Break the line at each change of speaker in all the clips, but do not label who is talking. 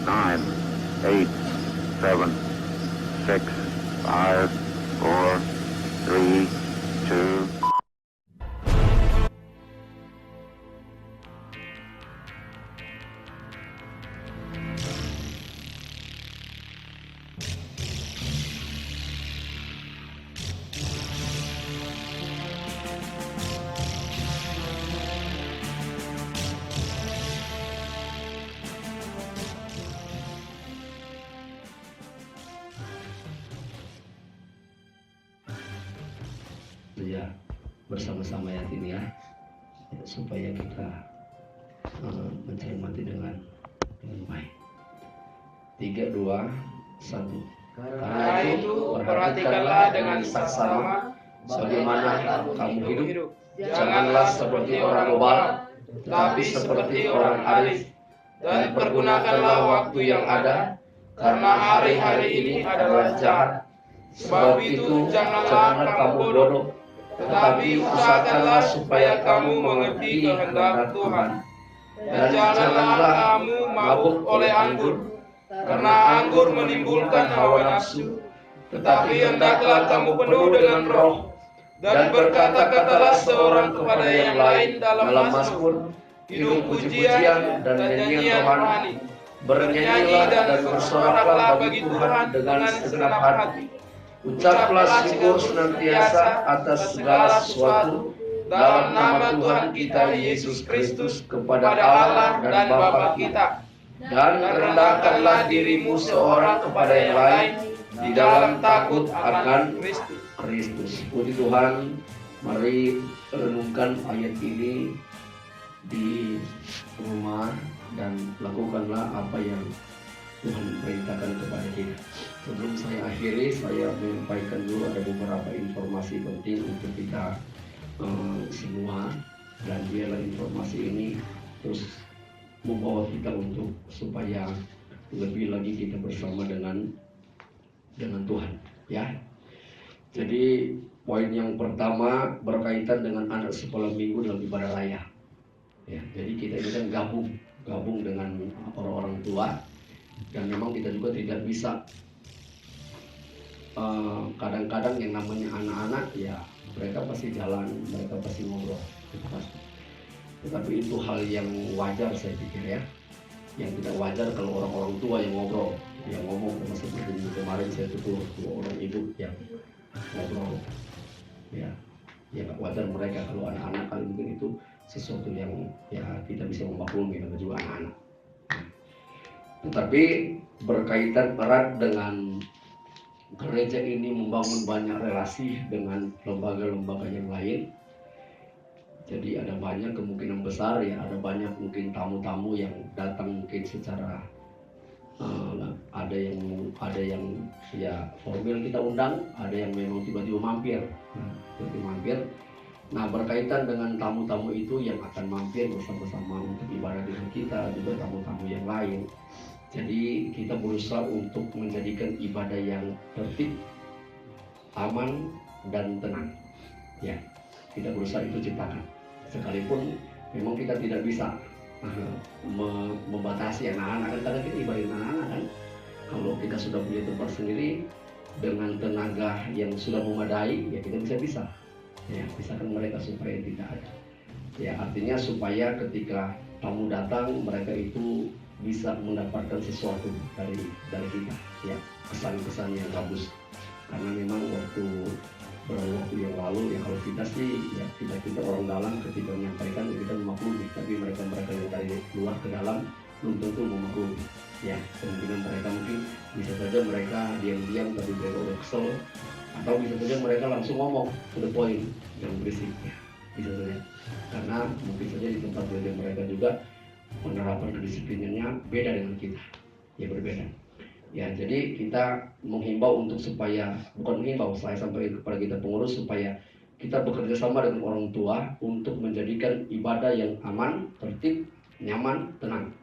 9, 8, 7, 6, 5, 4, 3, 2.
Ya, bersama-sama ya tim ya, supaya kita mencermati dengan baik. 3, 2, 1. Karena itu perhatikanlah dengan saksama bagaimana kamu hidup. Janganlah seperti orang bebal, tetapi seperti orang arif. Dan pergunakanlah waktu yang ada, karena hari-hari ini adalah jahat. Sebab itu janganlah kamu bodoh, tetapi usahakanlah supaya kamu mengerti kehendak Tuhan. Dan janganlah kamu mabuk oleh anggur, karena anggur menimbulkan hawa nafsu. Tetapi hendaklah kamu penuh dengan roh, dan berkata-katalah seorang kepada yang lain dalam mazmur, hidup pujian dan nyanyian rohani. Bernyanyilah dan bersoraklah bagi Tuhan dengan segenap hati. Ucaplah syukur senantiasa atas segala sesuatu dalam nama Tuhan kita Yesus Kristus kepada Allah dan Bapa kita. Dan rendahkanlah dirimu seorang kepada yang lain di dalam takut akan Kristus. Puji Tuhan, mari renungkan ayat ini di rumah dan lakukanlah apa yang Tuhan perintahkan kepada kita. Sebelum saya akhiri, saya menyampaikan dulu ada beberapa informasi penting untuk kita semua, dan biarlah informasi ini terus membawa kita untuk supaya lebih lagi kita bersama dengan Tuhan, ya. Jadi poin yang pertama berkaitan dengan anak sekolah minggu dalam ibadah raya. Ya, jadi kita ini kan gabung dengan orang-orang tua. Dan memang kita juga tidak bisa kadang-kadang yang namanya anak-anak ya mereka pasti jalan, mereka pasti ngobrol, itu pasti. Tetapi itu hal yang wajar saya pikir ya. Yang tidak wajar kalau orang-orang tua yang ngobrol, yang ngomong, seperti kemarin saya tutur dua orang ibu yang ngobrol. Ya nggak wajar mereka. Kalau anak-anak kali mungkin itu sesuatu yang ya tidak bisa memaklumi, namanya juga anak-anak. Tetapi berkaitan erat dengan gereja ini membangun banyak relasi dengan lembaga-lembaga yang lain. Jadi ada banyak kemungkinan besar ya, ada banyak mungkin tamu-tamu yang datang mungkin secara ada yang ya formal kita undang, ada yang memang tiba-tiba mampir. Nah, berkaitan dengan tamu-tamu itu yang akan mampir bersama-sama untuk ibadah dengan kita, juga tamu-tamu yang lain. Jadi kita berusaha untuk menjadikan ibadah yang tertib, aman, dan tenang. Ya, kita berusaha itu ciptakan. Sekalipun memang kita tidak bisa membatasi anak-anak, kan karena kita ibadah anak-anak kan. Kalau kita sudah punya tempat sendiri dengan tenaga yang sudah memadai, ya kita bisa. Ya, misalkan mereka supaya tidak ada. Ya, artinya supaya ketika tamu datang mereka itu bisa mendapatkan sesuatu dari kita, ya, kesan-kesan yang bagus. Karena memang beberapa waktu yang lalu ya kalau kita sih ya kita orang dalam ketika menyampaikan ya, kita memaklumi, tapi mereka yang dari luar ke dalam belum tentu memaklumi. Ya, kemungkinan mereka mungkin bisa saja mereka diam-diam tapi mereka udah kesel, atau bisa saja mereka langsung ngomong to the point yang berisik, ya, bisa saja. Karena mungkin saja di tempat gereja mereka juga penerapan kedisiplinannya beda dengan kita, ya berbeda. Ya, jadi kita menghimbau untuk supaya, bukan menghimbau, saya sampaikan kepada kita pengurus supaya kita bekerja sama dengan orang tua untuk menjadikan ibadah yang aman, tertib, nyaman, tenang.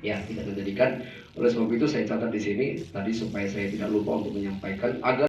Ya, tidak menjadikan. Oleh sebab itu saya catat di sini tadi supaya saya tidak lupa untuk menyampaikan agar